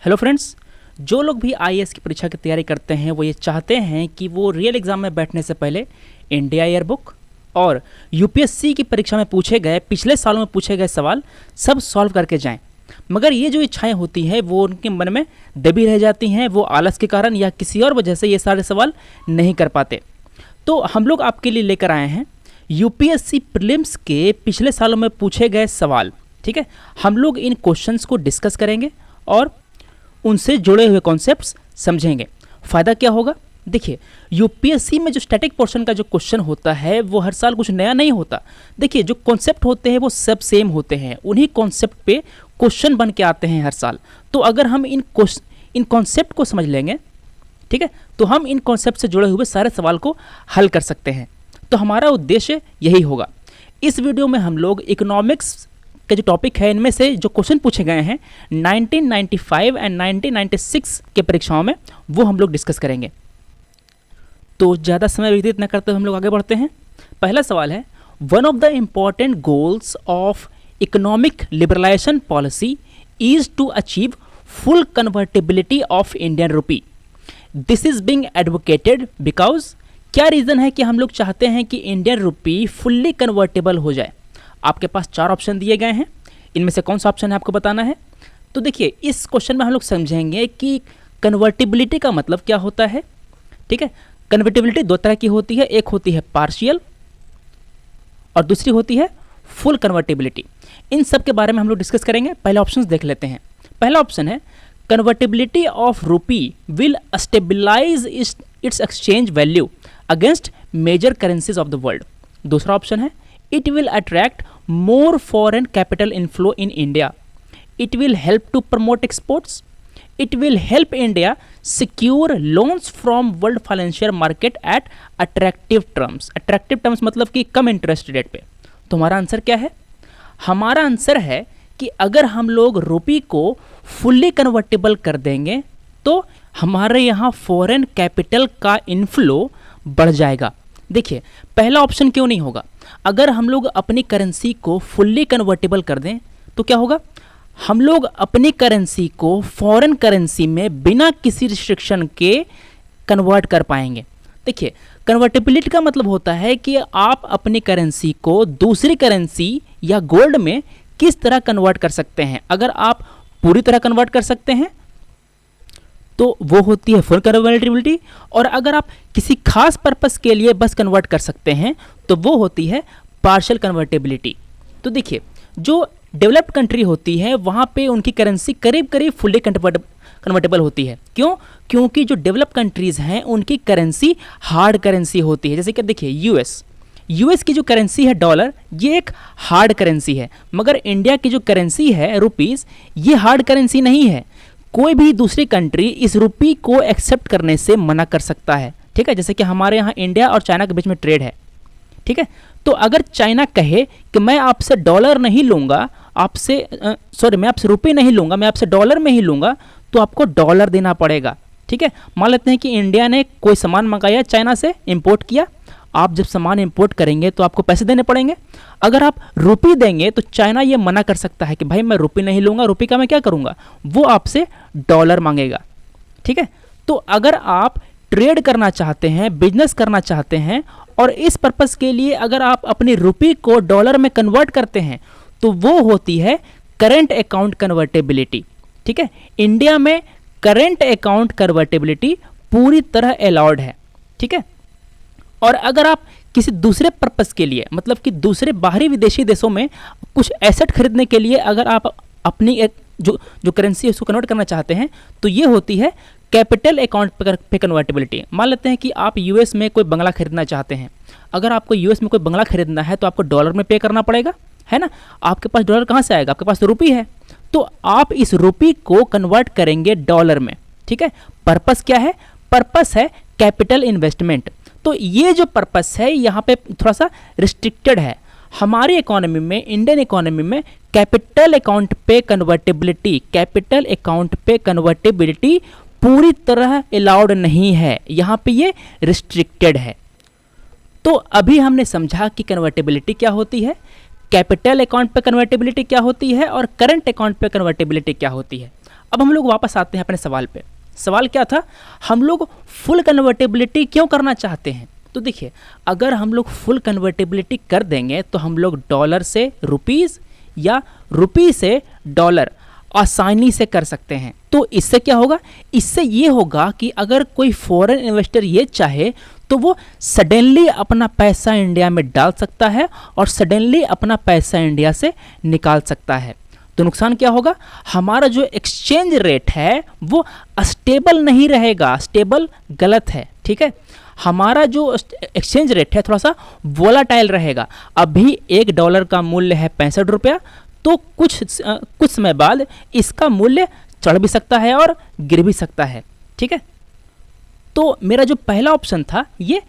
Hello friends, जो लोग भी आईएएस की परीक्षा की तैयारी करते हैं वो ये चाहते हैं कि वो रियल एग्ज़ाम में बैठने से पहले इंडिया ईयर बुक और यूपीएससी की परीक्षा में पूछे गए पिछले सालों में पूछे गए सवाल सब सॉल्व करके जाएं। मगर ये जो इच्छाएं होती हैं वो उनके मन में दबी रह जाती हैं, वो आलस के कारण या किसी और वजह से ये सारे सवाल नहीं कर पाते। तो हम लोग आपके लिए लेकर आए हैं यूपीएससी प्रीलिम्स के पिछले सालों में पूछे गए सवाल। ठीक है, हम लोग इन क्वेश्चंस को डिस्कस करेंगे और उनसे जुड़े हुए कॉन्सेप्ट्स समझेंगे। फ़ायदा क्या होगा? देखिए, यूपीएससी में जो स्टैटिक पोर्शन का जो क्वेश्चन होता है वो हर साल कुछ नया नहीं होता। देखिए, जो कॉन्सेप्ट होते हैं वो सब सेम होते हैं, उन्हीं कॉन्सेप्ट पे क्वेश्चन बन के आते हैं हर साल। तो अगर हम इन कॉन्सेप्ट को समझ लेंगे, ठीक है, तो हम इन कॉन्सेप्ट से जुड़े हुए सारे सवाल को हल कर सकते हैं। तो हमारा उद्देश्य यही होगा। इस वीडियो में हम लोग इकोनॉमिक्स के जो टॉपिक है इनमें से जो क्वेश्चन पूछे गए हैं 1995 एंड 1996 के परीक्षाओं में वो हम लोग डिस्कस करेंगे। तो ज़्यादा समय व्यतीत न करते हुए हम लोग आगे बढ़ते हैं। पहला सवाल है, one of the important goals of economic liberalisation policy is to achieve full convertibility of Indian rupee. This is being advocated because, क्या रीज़न है कि हम लोग चाहते हैं कि इंडियन रुपी फुल्ली कन्वर्टेबल हो जाए? आपके पास 4 ऑप्शन दिए गए हैं, इनमें से कौन सा ऑप्शन है आपको बताना है। तो देखिए, इस क्वेश्चन में हम लोग समझेंगे कि कन्वर्टिबिलिटी का मतलब क्या होता है। ठीक है, कन्वर्टिबिलिटी 2 तरह की होती है, एक होती है पार्शियल और दूसरी होती है फुल कन्वर्टिबिलिटी। इन सब के बारे में हम लोग डिस्कस करेंगे। पहले ऑप्शन देख लेते हैं। पहला ऑप्शन है, convertibility of rupee will stabilise its exchange value against major currencies of the world. दूसरा ऑप्शन है, it will attract more foreign capital inflow in India. It will help to promote exports. It will help India secure loans from world financial market at attractive terms. Attractive terms मतलब कि कम interest rate पे। तो हमारा answer क्या है? हमारा answer है कि अगर हम लोग रुपी को फुल्ली कन्वर्टेबल कर देंगे तो हमारे यहाँ फॉरेन कैपिटल का इनफ्लो बढ़ जाएगा। देखिए, पहला ऑप्शन क्यों नहीं होगा? अगर हम लोग अपनी करेंसी को फुल्ली कन्वर्टेबल कर दें तो क्या होगा? हम लोग अपनी करेंसी को फॉरेन करेंसी में बिना किसी रिस्ट्रिक्शन के कन्वर्ट कर पाएंगे। देखिए, कन्वर्टेबिलिटी का मतलब होता है कि आप अपनी करेंसी को दूसरी करेंसी या गोल्ड में किस तरह कन्वर्ट कर सकते हैं। अगर आप पूरी तरह कन्वर्ट कर सकते हैं तो वो होती है फुल कन्वर्टिबिलिटी, और अगर आप किसी खास पर्पस के लिए बस कन्वर्ट कर सकते हैं तो वो होती है पार्शियल कन्वर्टिबिलिटी। तो देखिए, जो डेवलप्ड कंट्री होती है वहाँ पे उनकी करेंसी करीब करीब फुल्ली कन्वर्टेबल होती है। क्यों? क्योंकि जो डेवलप्ड कंट्रीज़ हैं उनकी करेंसी हार्ड करेंसी होती है। जैसे कि देखिए, यूएस की जो करेंसी है डॉलर, ये एक हार्ड करेंसी है, मगर इंडिया की जो करेंसी है रुपीज़, ये हार्ड करेंसी नहीं है। कोई भी दूसरी कंट्री इस रुपी को एक्सेप्ट करने से मना कर सकता है। ठीक है, जैसे कि हमारे यहाँ इंडिया और चाइना के बीच में ट्रेड है। ठीक है, तो अगर चाइना कहे कि मैं आपसे डॉलर नहीं लूँगा, मैं आपसे रुपये नहीं लूँगा, मैं आपसे डॉलर में ही लूँगा, तो आपको डॉलर देना पड़ेगा। ठीक है, मान लेते हैं कि इंडिया ने कोई सामान मंगाया, चाइना से इंपोर्ट किया। आप जब सामान इंपोर्ट करेंगे तो आपको पैसे देने पड़ेंगे। अगर आप रुपी देंगे तो चाइना ये मना कर सकता है कि भाई मैं रुपी नहीं लूँगा, रुपी का मैं क्या करूँगा, वो आपसे डॉलर मांगेगा। ठीक है, तो अगर आप ट्रेड करना चाहते हैं, बिजनेस करना चाहते हैं, और इस पर्पस के लिए अगर आप अपनी रुपी को डॉलर में कन्वर्ट करते हैं तो वो होती है करेंट अकाउंट कन्वर्टेबिलिटी। ठीक है, इंडिया में करेंट अकाउंट कन्वर्टेबिलिटी पूरी तरह अलाउड है। ठीक है, और अगर आप किसी दूसरे पर्पस के लिए, मतलब कि दूसरे बाहरी विदेशी देशों में कुछ एसेट खरीदने के लिए अगर आप अपनी एक जो करेंसी है उसको कन्वर्ट करना चाहते हैं तो ये होती है कैपिटल अकाउंट पे कन्वर्टेबिलिटी। मान लेते हैं कि आप यूएस में कोई बंगला खरीदना चाहते हैं। अगर आपको यूएस में कोई बंगला खरीदना है तो आपको डॉलर में पे करना पड़ेगा, है ना। आपके पास डॉलर कहाँ से आएगा? आपके पास तो रुपी है, तो आप इस रुपी को कन्वर्ट करेंगे डॉलर में। ठीक है, पर्पस क्या है? पर्पस है कैपिटल इन्वेस्टमेंट। तो ये जो पर्पस है यहाँ पे थोड़ा सा रिस्ट्रिक्टेड है। हमारी इकोनॉमी में, इंडियन इकोनॉमी में कैपिटल अकाउंट पे कन्वर्टेबिलिटी पूरी तरह अलाउड नहीं है, यहाँ पे ये रिस्ट्रिक्टेड है। तो अभी हमने समझा कि कन्वर्टेबिलिटी क्या होती है, कैपिटल अकाउंट पे कन्वर्टेबिलिटी क्या होती है और करंट अकाउंट पे कन्वर्टेबिलिटी क्या होती है। अब हम लोग वापस आते हैं अपने सवाल पे। सवाल क्या था, हम लोग फुल कन्वर्टेबिलिटी क्यों करना चाहते हैं? तो देखिए, अगर हम लोग फुल कन्वर्टेबिलिटी कर देंगे तो हम लोग डॉलर से रुपीज़ या रुपी से डॉलर आसानी से कर सकते हैं। तो इससे क्या होगा, इससे ये होगा कि अगर कोई फॉरेन इन्वेस्टर ये चाहे तो वो सडनली अपना पैसा इंडिया में डाल सकता है और सडनली अपना पैसा इंडिया से निकाल सकता है। तो नुकसान क्या होगा, हमारा जो एक्सचेंज रेट है वो स्टेबल नहीं रहेगा। स्टेबल गलत है, ठीक है। हमारा जो एक्सचेंज रेट है थोड़ा सा वोलाटाइल रहेगा। अभी $1 का मूल्य है 65 रुपया, तो कुछ समय बाद इसका मूल्य चढ़ भी सकता है और गिर भी सकता है, ठीक है। तो मेरा जो पहला ऑप्शन था ये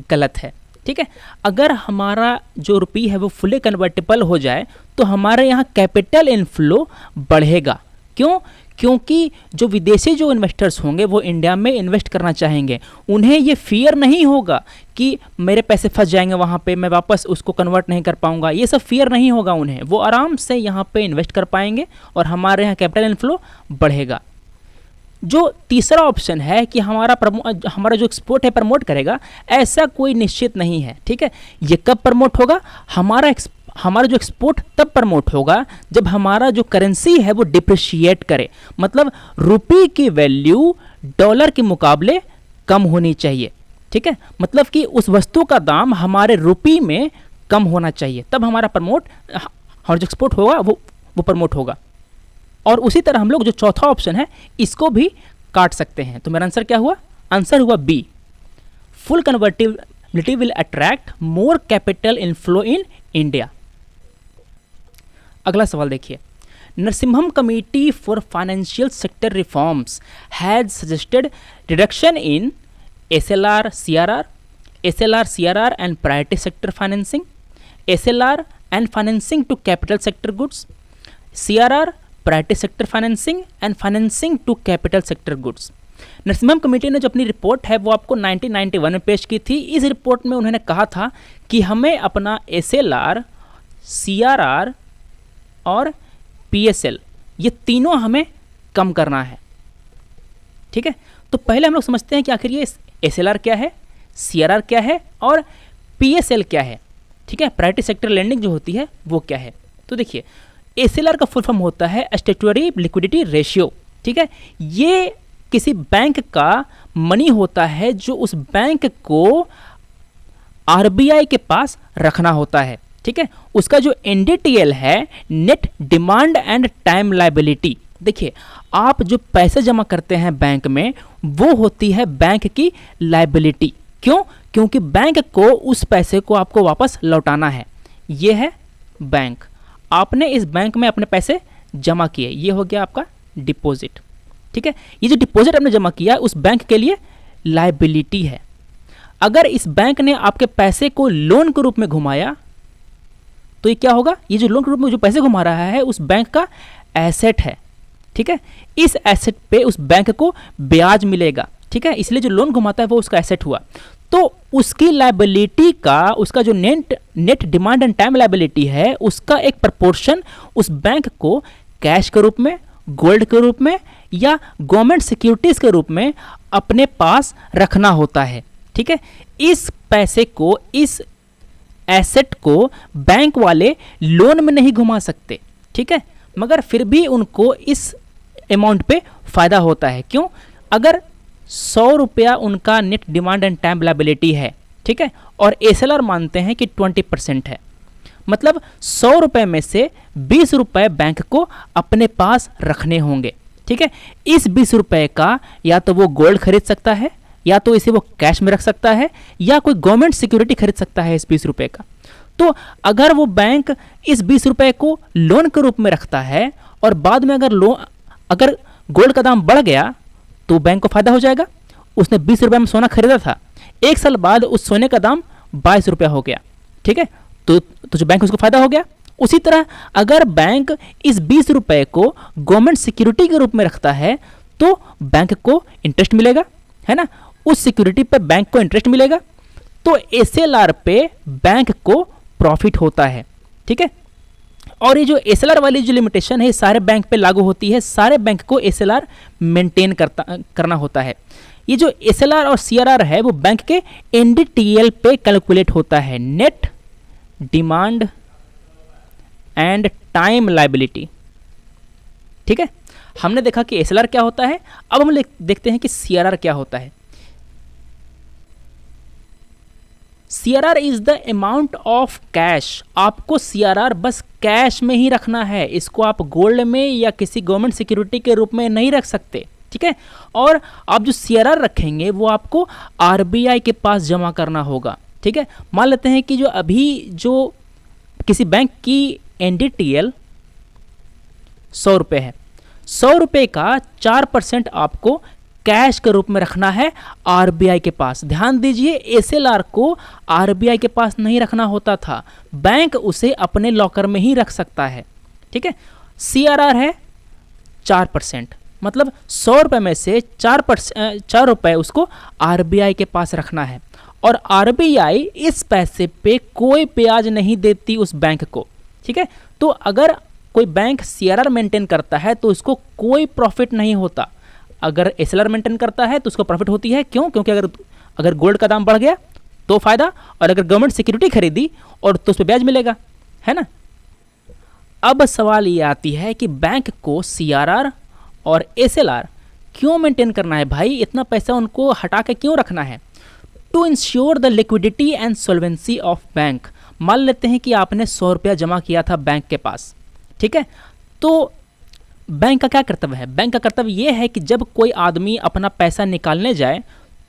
गलत है, ठीक है। अगर हमारा जो रुपये है वो फुली कन्वर्टेबल हो जाए तो हमारे यहाँ कैपिटल इनफ्लो बढ़ेगा। क्यों? क्योंकि जो विदेशी जो इन्वेस्टर्स होंगे वो इंडिया में इन्वेस्ट करना चाहेंगे। उन्हें ये फियर नहीं होगा कि मेरे पैसे फंस जाएंगे वहाँ पे, मैं वापस उसको कन्वर्ट नहीं कर पाऊँगा। ये सब फियर नहीं होगा उन्हें, वो आराम से यहाँ पे इन्वेस्ट कर पाएंगे और हमारे यहाँ कैपिटल इनफ्लो बढ़ेगा। जो तीसरा ऑप्शन है कि हमारा जो एक्सपोर्ट है प्रमोट करेगा, ऐसा कोई निश्चित नहीं है, ठीक है। ये कब प्रमोट होगा, हमारा जो एक्सपोर्ट तब प्रमोट होगा जब हमारा जो करेंसी है वो डिप्रिशिएट करे। मतलब रुपये की वैल्यू डॉलर के मुकाबले कम होनी चाहिए, ठीक है। मतलब कि उस वस्तु का दाम हमारे रुपये में कम होना चाहिए, तब हमारा जो एक्सपोर्ट होगा वो प्रमोट होगा। और उसी तरह हम लोग जो चौथा ऑप्शन है इसको भी काट सकते हैं। तो मेरा आंसर क्या हुआ, आंसर हुआ B, full convertibility will attract more capital inflow in India. अगला सवाल देखिए, Narasimham committee for financial sector reforms has suggested reduction in SLR CRR and priority sector financing, SLR and financing to capital sector goods, CRR priority sector financing and financing to capital sector goods. Narasimham committee ने जो अपनी report है वो आपको 1991 में पेश की थी। इस रिपोर्ट में उन्होंने कहा था कि हमें अपना SLR, CRR और PSL ये तीनों हमें कम करना है, ठीक है। तो पहले हम लोग समझते हैं कि आखिर ये SLR क्या है, CRR क्या है और PSL क्या है, ठीक है। प्रायोरिटी सेक्टर लेंडिंग जो होती है वो क्या है। तो देखिए, SLR का फुल फॉर्म होता है स्टैट्यूटरी लिक्विडिटी रेशियो, ठीक है। ये किसी बैंक का मनी होता है जो उस बैंक को RBI के पास रखना होता है, ठीक है। उसका जो NDTL है, net demand and time liability. देखिए, आप जो पैसे जमा करते हैं बैंक में वो होती है बैंक की लायबिलिटी। क्यों? क्योंकि बैंक को उस पैसे को आपको वापस लौटाना है। ये है बैंक, आपने इस बैंक में अपने पैसे जमा किए, ये हो गया आपका डिपॉजिट, ठीक है। ये जो डिपॉजिट आपने जमा किया उस बैंक के लिए लायबिलिटी है। अगर इस बैंक ने आपके पैसे को लोन के रूप में घुमाया तो ये क्या होगा, ये जो लोन के रूप में जो पैसे घुमा रहा है उस बैंक का एसेट है, ठीक है। इस एसेट पे उस बैंक को ब्याज मिलेगा, ठीक है। इसलिए जो लोन घुमाता है वो उसका एसेट हुआ। तो उसकी लायबिलिटी का, उसका जो net demand and time liability है उसका एक प्रपोर्शन उस बैंक को कैश के रूप में, गोल्ड के रूप में या गवर्नमेंट सिक्योरिटीज के रूप में अपने पास रखना होता है, ठीक है। इस पैसे को, इस एसेट को बैंक वाले लोन में नहीं घुमा सकते, ठीक है, मगर फिर भी उनको इस अमाउंट पे फायदा होता है। क्यों? अगर 100 रुपया उनका net demand and time liability है, ठीक है, और SLR मानते हैं कि 20% है, मतलब 100 रुपये में से 20 रुपये बैंक को अपने पास रखने होंगे, ठीक है। इस 20 रुपये का या तो वो गोल्ड खरीद सकता है, या तो इसे वो कैश में रख सकता है, या कोई गवर्नमेंट सिक्योरिटी खरीद सकता है इस 20 रुपये का। तो अगर वो बैंक इस 20 रुपये को लोन के रूप में रखता है और बाद में अगर गोल्ड का दाम बढ़ गया तो बैंक को फायदा हो जाएगा। उसने 20 रुपये में सोना खरीदा था, 1 साल बाद उस सोने का दाम 22 रुपया हो गया, ठीक है, तो जो बैंक उसको फायदा हो गया। उसी तरह अगर बैंक इस 20 रुपये को गवर्नमेंट सिक्योरिटी के रूप में रखता है तो बैंक को इंटरेस्ट मिलेगा, है ना, उस सिक्योरिटी पे बैंक को इंटरेस्ट मिलेगा, तो SLR पे बैंक को प्रॉफिट होता है, ठीक है। और ये जो एसएलआर वाली जो लिमिटेशन है ये सारे बैंक पे लागू होती है, सारे बैंक को एसएलआर मेंटेन करना होता है। ये जो एसएलआर और सीआरआर है वो बैंक के एनडीटीएल पे कैलकुलेट होता है, net demand and time liability. ठीक है, हमने देखा कि एसएलआर क्या होता है, अब हम देखते हैं कि सीआरआर क्या होता है। CRR is the amount of cash. आपको सीआरआर बस कैश में ही रखना है, इसको आप गोल्ड में या किसी गवर्नमेंट सिक्योरिटी के रूप में नहीं रख सकते। ठीक है, और आप जो सीआरआर रखेंगे वो आपको आरबीआई के पास जमा करना होगा। ठीक है, मान लेते हैं कि जो अभी जो किसी बैंक की एनडीटीएल 100 रुपये है, 100 रुपये का 4% आपको कैश के रूप में रखना है आरबीआई के पास। ध्यान दीजिए, एसएलआर को आरबीआई के पास नहीं रखना होता था, बैंक उसे अपने लॉकर में ही रख सकता है। ठीक है, सीआरआर है 4%, मतलब 100 रुपये में से 4 रुपये उसको आरबीआई के पास रखना है, और आरबीआई इस पैसे पे कोई ब्याज नहीं देती उस बैंक को। ठीक है, तो अगर कोई बैंक सीआरआर मेंटेन करता है तो उसको कोई प्रॉफिट नहीं होता, अगर एसएलआर मेंटेन करता है तो उसको प्रॉफिट होती है। क्यों? क्योंकि अगर गोल्ड का दाम बढ़ गया तो फायदा, और अगर गवर्नमेंट सिक्योरिटी खरीदी और तो उस पर ब्याज मिलेगा, है ना। अब सवाल ये आती है कि बैंक को सीआरआर और एसएलआर क्यों मेंटेन करना है भाई, इतना पैसा उनको हटा के क्यों रखना है? To ensure the liquidity and solvency of bank. मान लेते हैं कि आपने 100 रुपया जमा किया था बैंक के पास। ठीक है, तो बैंक का क्या कर्तव्य है? बैंक का कर्तव्य यह है कि जब कोई आदमी अपना पैसा निकालने जाए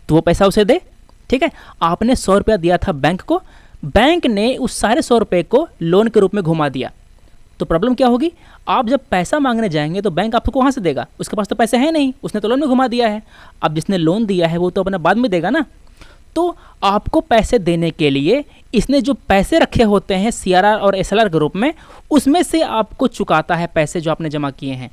तो वो पैसा उसे दे। ठीक है, आपने 100 रुपया दिया था बैंक को, बैंक ने उस सारे 100 रुपये को लोन के रूप में घुमा दिया, तो प्रॉब्लम क्या होगी? आप जब पैसा मांगने जाएंगे तो बैंक आपको कहाँ से देगा? उसके पास तो पैसे हैं नहीं, उसने तो लोन में घुमा दिया है। अब जिसने लोन दिया है वो तो अपना बाद में देगा ना। तो आपको पैसे देने के लिए इसने जो पैसे रखे होते हैं सीआरआर और एसएलआर के रूप में, उसमें से आपको चुकाता है पैसे जो आपने जमा किए हैं।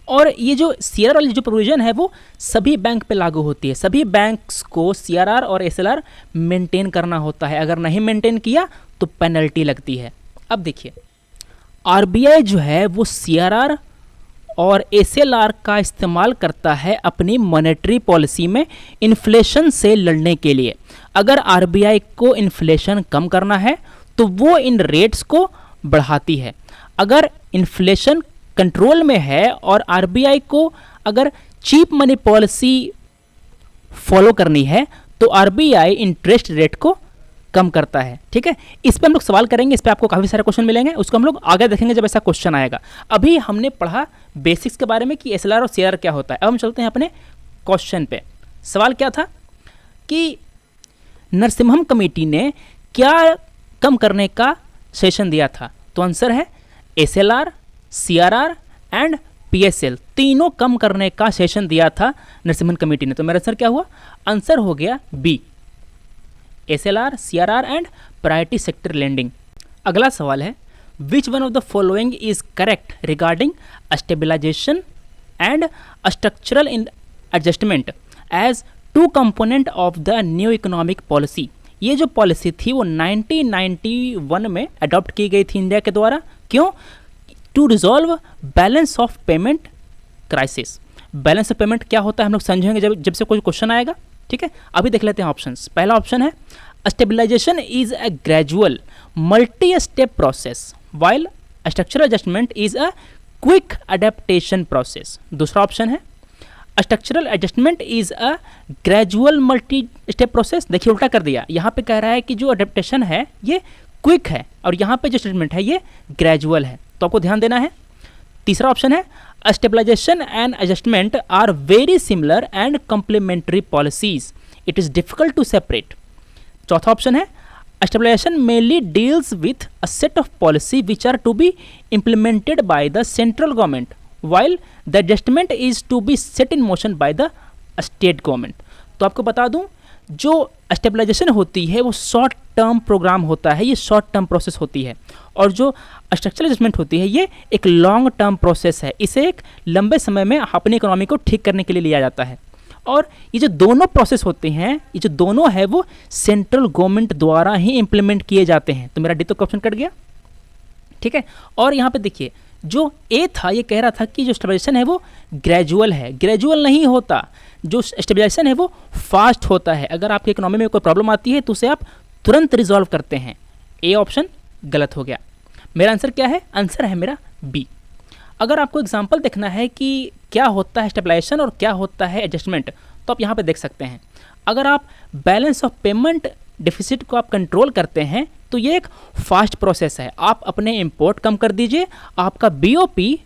और ये जो सीआरआर वाली जो प्रोविजन है वो सभी बैंक पे लागू होती है। सभी बैंक्स को सीआरआर और एसएलआर मेंटेन करना होता है, अगर नहीं मेंटेन किया तो पेनल्टी लगती है। अब देखिए, आरबीआई जो है वो सीआरआर और एसएलआर का इस्तेमाल करता है अपनी मॉनेटरी पॉलिसी में इन्फ्लेशन से लड़ने के लिए। अगर आरबीआई को इन्फ्लेशन कम करना है तो वो इन रेट्स को बढ़ाती है। अगर इन्फ्लेशन कंट्रोल में है और आरबीआई को अगर चीप मनी पॉलिसी फॉलो करनी है तो आरबीआई इंटरेस्ट रेट को कम करता है। ठीक है, इस पे हम लोग सवाल करेंगे, इस पे आपको काफ़ी सारे क्वेश्चन मिलेंगे, उसको हम लोग आगे देखेंगे जब ऐसा क्वेश्चन आएगा। अभी हमने पढ़ा बेसिक्स के बारे में कि एसएलआर और सीआरआर क्या होता है। अब हम चलते हैं अपने क्वेश्चन पे। सवाल क्या था कि नरसिम्हम कमेटी ने क्या कम करने का सजेशन दिया था? तो आंसर है एसएलआर, सीआरआर एंड पीएसएल, तीनों कम करने का सजेशन दिया था नरसिम्हम कमेटी ने। तो मेरा आंसर क्या हुआ? आंसर हो गया B, SLR, CRR and priority sector lending. अगला सवाल है, which one of the following is correct regarding stabilisation and structural adjustment as two component of the new economic policy. ये जो पॉलिसी थी वो 1991 में अडॉप्ट की गई थी इंडिया के द्वारा। क्यों? To resolve balance of payment crisis. Balance of payment क्या होता है हम लोग समझेंगे जब से कोई क्वेश्चन आएगा। ठीक है, अभी देख लेते हैं ऑप्शंस। पहला ऑप्शन है stabilisation is a gradual multi step process while structural adjustment is a quick adaptation process. दूसरा ऑप्शन है structural adjustment is a gradual multi step process. देखिए उल्टा कर दिया, यहाँ पे कह रहा है कि जो अडेप्टेशन है ये क्विक है और यहाँ पे जो स्टेटमेंट है ये ग्रेजुअल है, तो आपको ध्यान देना है। तीसरा ऑप्शन है stabilisation and adjustment are very similar and complementary policies, it is difficult to separate. चौथा ऑप्शन है stabilisation mainly deals with a set of policy which are to be implemented by the central government while the adjustment is to be set in motion by the state government। तो आपको बता दूं, जो stabilization होती है वो short term programme होता है, ये शॉर्ट टर्म प्रोसेस होती है, और जो स्ट्रक्चरल एडजस्टमेंट होती है ये एक लॉन्ग टर्म प्रोसेस है। इसे एक लंबे समय में अपनी इकोनॉमी को ठीक करने के लिए लिया जाता है। और ये जो दोनों प्रोसेस होते हैं, ये जो दोनों है वो सेंट्रल गवर्नमेंट द्वारा ही इंप्लीमेंट किए जाते हैं। तो मेरा डी तो ऑप्शन कट गया। ठीक है। और यहाँ पे देखिए जो ए था ये कह रहा था कि जो स्टेबलाइजेशन है वो ग्रेजुअल है, ग्रेजुअल नहीं होता, जो स्टेबलाइजेशन है वो फास्ट होता है। अगर आपकी इकोनॉमी में कोई प्रॉब्लम आती है तो उसे आप तुरंत रिजॉल्व करते हैं। ए ऑप्शन गलत हो गया। मेरा आंसर क्या है? आंसर है मेरा बी। अगर आपको एग्जांपल देखना है कि क्या होता है स्टेबलाइजेशन और क्या होता है एडजस्टमेंट, तो आप यहाँ पे देख सकते हैं। अगर आप बैलेंस ऑफ पेमेंट डिफिसिट को आप कंट्रोल करते हैं तो ये एक फास्ट प्रोसेस है। आप अपने इंपोर्ट कम कर दीजिए, आपका बीओपी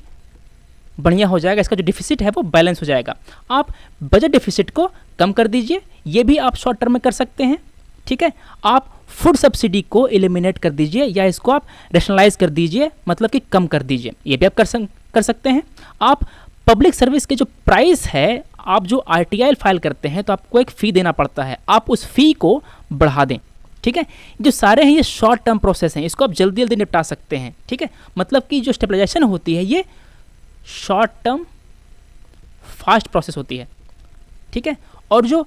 बढ़िया हो जाएगा, इसका जो डिफिसिट है वो बैलेंस हो जाएगा। आप बजट डिफिसिट को कम कर दीजिए, ये भी आप शॉर्ट टर्म में कर सकते हैं, ठीक है। आप फूड सब्सिडी को एलिमिनेट कर दीजिए या इसको आप रैशनलाइज कर दीजिए, मतलब कि कम कर दीजिए, ये भी आप कर सकते हैं। आप पब्लिक सर्विस के जो प्राइस है, आप जो आरटीआई फाइल करते हैं तो आपको एक फ़ी देना पड़ता है, आप उस फ़ी को बढ़ा दें, ठीक है। जो सारे हैं ये शॉर्ट टर्म प्रोसेस हैं, इसको आप जल्दी जल्दी निपटा सकते हैं, ठीक है। मतलब कि जो स्टेबलाइजेशन होती है ये शॉर्ट टर्म फास्ट प्रोसेस होती है, ठीक है। और जो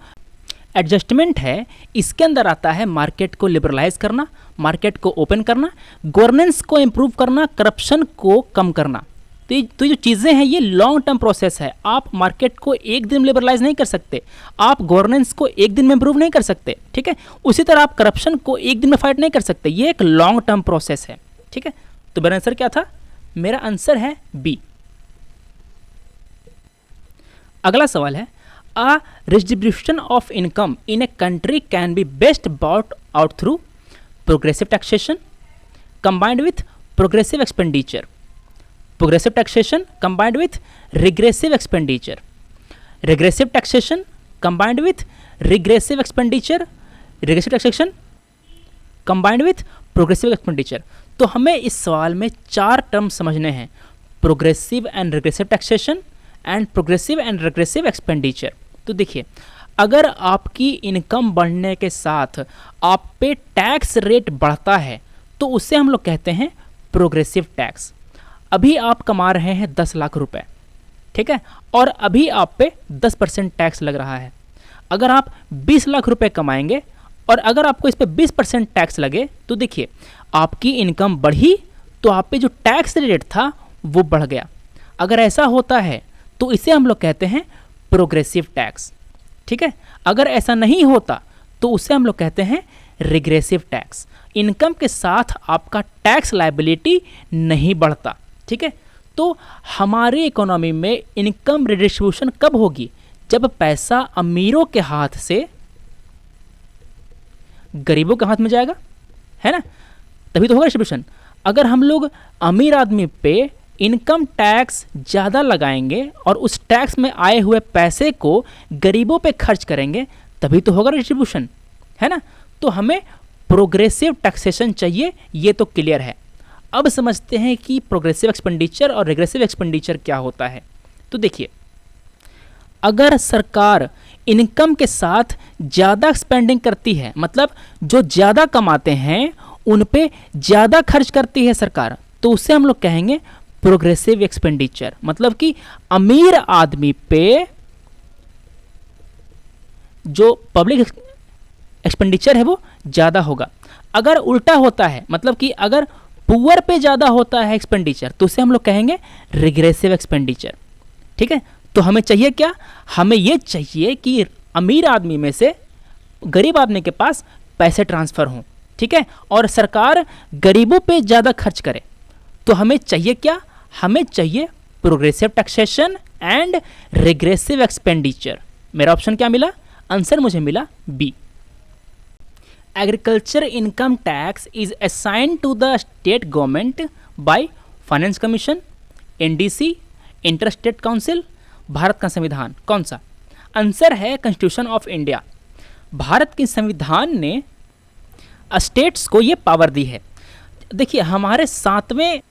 एडजस्टमेंट है इसके अंदर आता है मार्केट को लिबरलाइज करना, मार्केट को ओपन करना, गवर्नेंस को इम्प्रूव करना, करप्शन को कम करना। तो जो चीज़ें हैं ये लॉन्ग टर्म प्रोसेस है। आप मार्केट को एक दिन में लिबरलाइज नहीं कर सकते, आप गवर्नेंस को एक दिन में इम्प्रूव नहीं कर सकते, ठीक है। उसी तरह आप करप्शन को एक दिन में फाइट नहीं कर सकते, ये एक लॉन्ग टर्म प्रोसेस है, ठीक है। तो मेरा आंसर क्या था? मेरा आंसर है बी। अगला सवाल है, a distribution of income in a country can be best bought out through progressive taxation combined with progressive expenditure, progressive taxation combined with regressive expenditure, regressive taxation combined with regressive expenditure, regressive taxation combined with progressive expenditure। तो हमें इस सवाल में 4 term समझने हैं, progressive and regressive taxation and progressive and regressive expenditure. तो देखिए, अगर आपकी इनकम बढ़ने के साथ आप पे टैक्स रेट बढ़ता है तो उसे हम लोग कहते हैं प्रोग्रेसिव टैक्स। अभी आप कमा रहे हैं 10 लाख रुपए, ठीक है, और अभी आप पे 10% टैक्स लग रहा है। अगर आप 20 लाख रुपए कमाएंगे और अगर आपको इस पे 20% टैक्स लगे तो देखिए आपकी इनकम बढ़ी तो आप पे जो टैक्स रेट था वो बढ़ गया। अगर ऐसा होता है तो इसे हम लोग कहते हैं प्रोग्रेसिव टैक्स, ठीक है। अगर ऐसा नहीं होता तो उसे हम लोग कहते हैं रिग्रेसिव टैक्स। इनकम के साथ आपका टैक्स लायबिलिटी नहीं बढ़ता, ठीक है। तो हमारी इकोनॉमी में इनकम रिडिस्ट्रीब्यूशन कब होगी? जब पैसा अमीरों के हाथ से गरीबों के हाथ में जाएगा, है ना, तभी तो होगा डिस्ट्रीब्यूशन। अगर हम लोग अमीर आदमी पे इनकम टैक्स ज़्यादा लगाएंगे और उस टैक्स में आए हुए पैसे को गरीबों पे खर्च करेंगे तभी तो होगा डिस्ट्रीब्यूशन, है ना। तो हमें प्रोग्रेसिव टैक्सेशन चाहिए, ये तो क्लियर है। अब समझते हैं कि प्रोग्रेसिव एक्सपेंडिचर और रिग्रेसिव एक्सपेंडिचर क्या होता है। तो देखिए, अगर सरकार इनकम के साथ ज़्यादा स्पेंडिंग करती है, मतलब जो ज़्यादा कमाते हैं उन पे ज़्यादा खर्च करती है सरकार, तो उससे हम लोग कहेंगे प्रोग्रेसिव एक्सपेंडिचर। मतलब कि अमीर आदमी पे जो पब्लिक एक्सपेंडिचर है वो ज़्यादा होगा। अगर उल्टा होता है, मतलब कि अगर पुअर पे ज़्यादा होता है एक्सपेंडिचर, तो उसे हम लोग कहेंगे रिग्रेसिव एक्सपेंडिचर, ठीक है। तो हमें चाहिए क्या? हमें ये चाहिए कि अमीर आदमी में से गरीब आदमी के पास पैसे ट्रांसफ़र हों, ठीक है, और सरकार गरीबों पे ज़्यादा खर्च करे। तो हमें चाहिए क्या? हमें चाहिए progressive taxation and regressive expenditure. मेरा ऑप्शन क्या मिला? आंसर मुझे मिला B. Agriculture income tax is assigned to the state government by finance commission, NDC, inter state council, Bharat का संविधान। कौन सा? आंसर है कॉन्स्टिट्यूशन ऑफ इंडिया। भारत के संविधान ने स्टेट्स को ये पावर दी है। देखिए, हमारे 7वें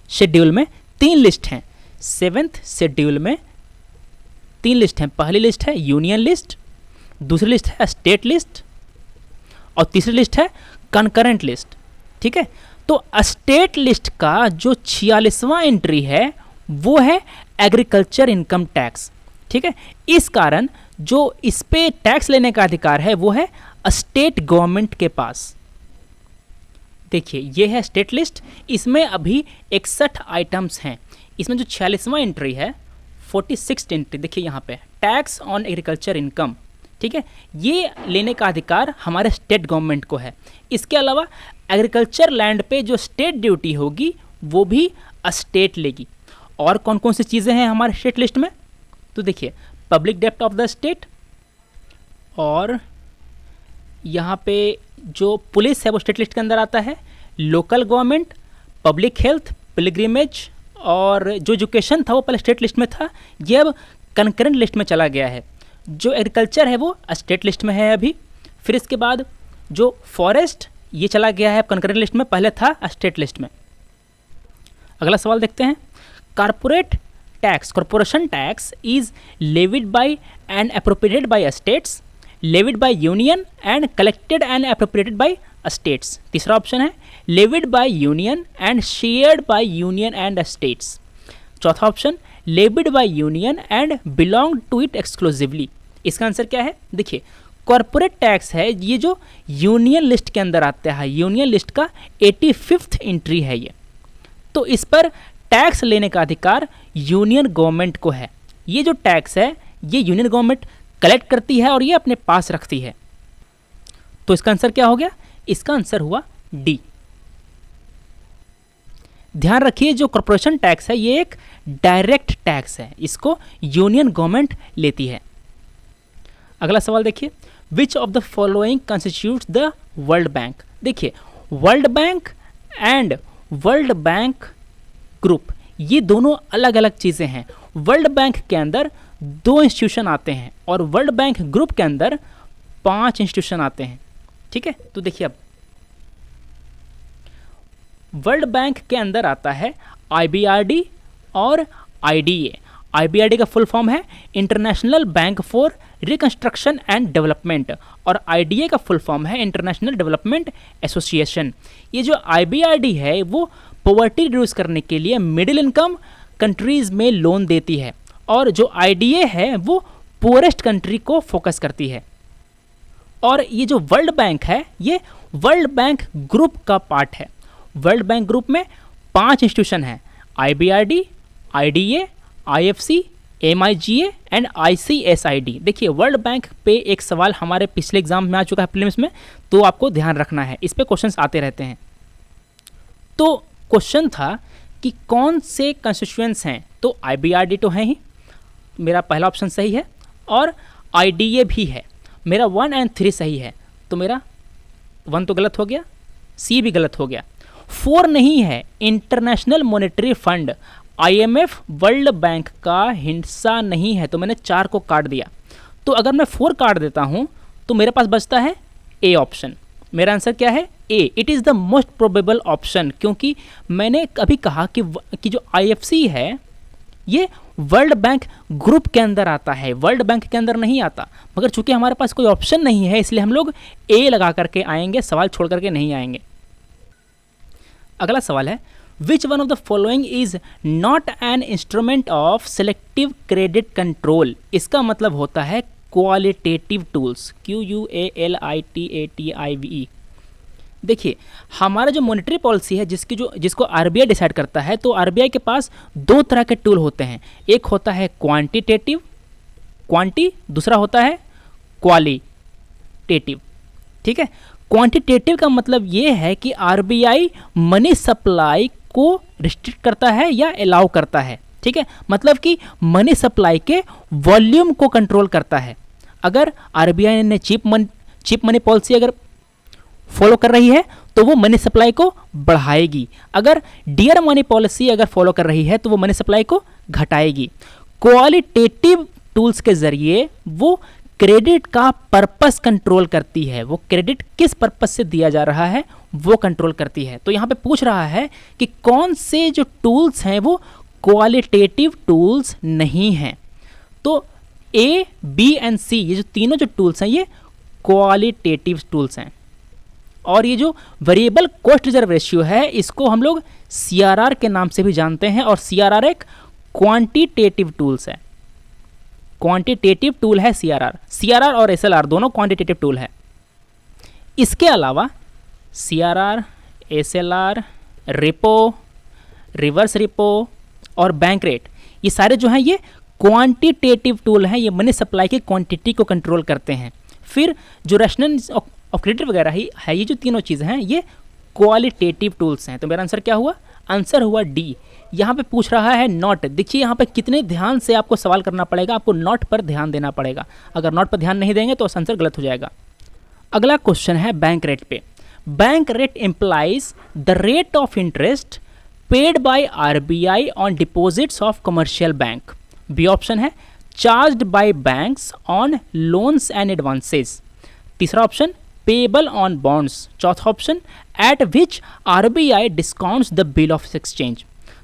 शेड्यूल में 3 लिस्ट हैं। 7th शेड्यूल में 3 लिस्ट हैं। पहली लिस्ट है यूनियन लिस्ट, दूसरी लिस्ट है स्टेट लिस्ट और तीसरी लिस्ट है कंकरेंट लिस्ट, ठीक है। तो स्टेट लिस्ट का जो 46वां एंट्री है वो है एग्रीकल्चर इनकम टैक्स, ठीक है। इस कारण जो इस पे टैक्स लेने का अधिकार है वो है स्टेट गवर्नमेंट के पास। देखिए ये है स्टेट लिस्ट, इसमें अभी 61 आइटम्स हैं। इसमें जो 46वां एंट्री है, 46 एंट्री, देखिए यहाँ पे टैक्स ऑन एग्रीकल्चर इनकम, ठीक है, ये लेने का अधिकार हमारे स्टेट गवर्नमेंट को है। इसके अलावा एग्रीकल्चर लैंड पे जो स्टेट ड्यूटी होगी वो भी स्टेट लेगी। और कौन कौन सी चीज़ें हैं हमारे स्टेट लिस्ट में, तो देखिए पब्लिक डेप्ट ऑफ द स्टेट, और यहाँ पे जो पुलिस है वो स्टेट लिस्ट के अंदर आता है, local government, public health, pilgrimage, और जो एजुकेशन था वो पहले स्टेट लिस्ट में था, ये अब कंकरेंट लिस्ट में चला गया है। जो एग्रीकल्चर है वो स्टेट लिस्ट में है अभी। फिर इसके बाद जो फॉरेस्ट, ये चला गया है कंकरेंट लिस्ट में, पहले था स्टेट लिस्ट में। अगला सवाल देखते हैं। Corporate tax, corporation tax is levied by and appropriated by states, levied by union and collected and appropriated by states. तीसरा ऑप्शन है levied by union and shared by union and states. चौथा option levied by union and belong to it exclusively. इसका answer क्या है, देखिए corporate tax है ये जो यूनियन लिस्ट के अंदर आता है, यूनियन लिस्ट का 85th एंट्री है ये, तो इस पर टैक्स लेने का अधिकार यूनियन गवर्नमेंट को है। ये जो टैक्स है ये यूनियन गवर्नमेंट कलेक्ट करती है और ये अपने पास रखती है। तो इसका आंसर क्या हो गया, इसका आंसर हुआ डी। ध्यान रखिए जो कॉर्पोरेशन टैक्स है ये एक डायरेक्ट टैक्स है, इसको यूनियन गवर्नमेंट लेती है। अगला सवाल देखिए, which of the following constitutes the World Bank. देखिए World Bank and World Bank Group ये दोनों अलग अलग चीज़ें हैं। वर्ल्ड बैंक के अंदर 2 इंस्टीट्यूशन आते हैं और वर्ल्ड बैंक ग्रुप के अंदर 5 इंस्टीट्यूशन आते हैं, ठीक है। तो देखिए अब वर्ल्ड बैंक के अंदर आता है IBRD और IDA। IBRD का फुल फॉर्म है international bank for reconstruction and development, और IDA का फुल फॉर्म है इंटरनेशनल डेवलपमेंट एसोसिएशन। ये जो IBRD है वो पॉवर्टी रिड्यूस करने के लिए मिडिल इनकम कंट्रीज़ में लोन देती है, और जो IDA है वो पुअरेस्ट कंट्री को फोकस करती है। और ये जो वर्ल्ड बैंक है ये वर्ल्ड बैंक ग्रुप का पार्ट है। वर्ल्ड बैंक ग्रुप में 5 इंस्टीट्यूशन हैं, IBRD, IDA, IFC, MIGA and ICSID। देखिए वर्ल्ड बैंक पे एक सवाल हमारे पिछले एग्जाम में आ चुका है प्रीलिम्स में, तो आपको ध्यान रखना है, इस पे क्वेश्चंस आते रहते हैं। तो क्वेश्चन था कि कौन से कंस्टिट्यूएंट्स हैं, तो IBRD तो है ही, मेरा पहला ऑप्शन सही है, और IDA भी है, मेरा 1 और 3 सही है, तो मेरा 1 तो गलत हो गया, C भी गलत हो गया। 4 नहीं है, international monetary fund IMF world bank का हिस्सा नहीं है, तो मैंने 4 को काट दिया। तो अगर मैं 4 काट देता हूं तो मेरे पास बचता है A ऑप्शन। मेरा आंसर क्या है, A। It is the most probable option, क्योंकि मैंने अभी कहा कि जो IFC है ये वर्ल्ड बैंक ग्रुप के अंदर आता है, वर्ल्ड बैंक के अंदर नहीं आता, मगर चूंकि हमारे पास कोई ऑप्शन नहीं है इसलिए हम लोग A लगा करके आएंगे, सवाल छोड़ करके नहीं आएंगे। अगला सवाल है, which one of the following is not an instrument of selective credit control. इसका मतलब होता है क्वालिटेटिव टूल्स, QUALITATIVE। देखिए हमारा जो मॉनेटरी पॉलिसी है जिसको RBI डिसाइड करता है, तो RBI के पास 2 तरह के टूल होते हैं, एक होता है क्वांटिटेटिव, दूसरा होता है क्वालिटेटिव, ठीक है। क्वांटिटेटिव का मतलब ये है कि RBI मनी सप्लाई को रिस्ट्रिक्ट करता है या अलाउ करता है, ठीक है, मतलब कि मनी सप्लाई के वॉल्यूम को कंट्रोल करता है। अगर RBI ने चीप मनी पॉलिसी अगर फॉलो कर रही है तो वो मनी सप्लाई को बढ़ाएगी, अगर डियर मनी पॉलिसी अगर फॉलो कर रही है तो वो मनी सप्लाई को घटाएगी। क्वालिटेटिव टूल्स के जरिए वो क्रेडिट का पर्पस कंट्रोल करती है, वो क्रेडिट किस पर्पस से दिया जा रहा है वो कंट्रोल करती है। तो यहाँ पे पूछ रहा है कि कौन से जो टूल्स हैं वो क्वालिटेटिव टूल्स नहीं हैं, तो A, B एंड C ये जो तीनों जो टूल्स हैं ये क्वालिटेटिव टूल्स हैं। और ये जो वेरिएबल कॉस्ट रिजर्व रेशियो है इसको हम लोग CRR के नाम से भी जानते हैं, और CRR एक क्वांटिटेटिव टूल्स है, क्वांटिटेटिव टूल है CRR और SLR दोनों क्वांटिटेटिव टूल है। इसके अलावा CRR, SLR, repo, reverse repo और बैंक रेट, ये सारे जो हैं ये क्वांटिटेटिव टूल हैं, ये मनी सप्लाई की क्वांटिटी को कंट्रोल करते हैं। फिर जो रैशनल ऑफ क्रेडिट वगैरह ही है, ये जो तीनों चीज़ें हैं ये क्वालिटेटिव टूल्स हैं। तो मेरा आंसर क्या हुआ? आंसर हुआ डी। यहाँ पे पूछ रहा है नॉट। देखिए यहाँ पे कितने ध्यान से आपको सवाल करना पड़ेगा, आपको नॉट पर ध्यान देना पड़ेगा। अगर नॉट पर ध्यान नहीं देंगे तो आंसर गलत हो जाएगा। अगला क्वेश्चन है बैंक रेट पे। Bank rate implies the rate of interest paid by RBI on deposits of commercial bank. B option है charged by banks on loans and advances. तीसरा ऑप्शन पेबल ऑन बॉन्ड्स। चौथा option at which RBI discounts the bill of exchange.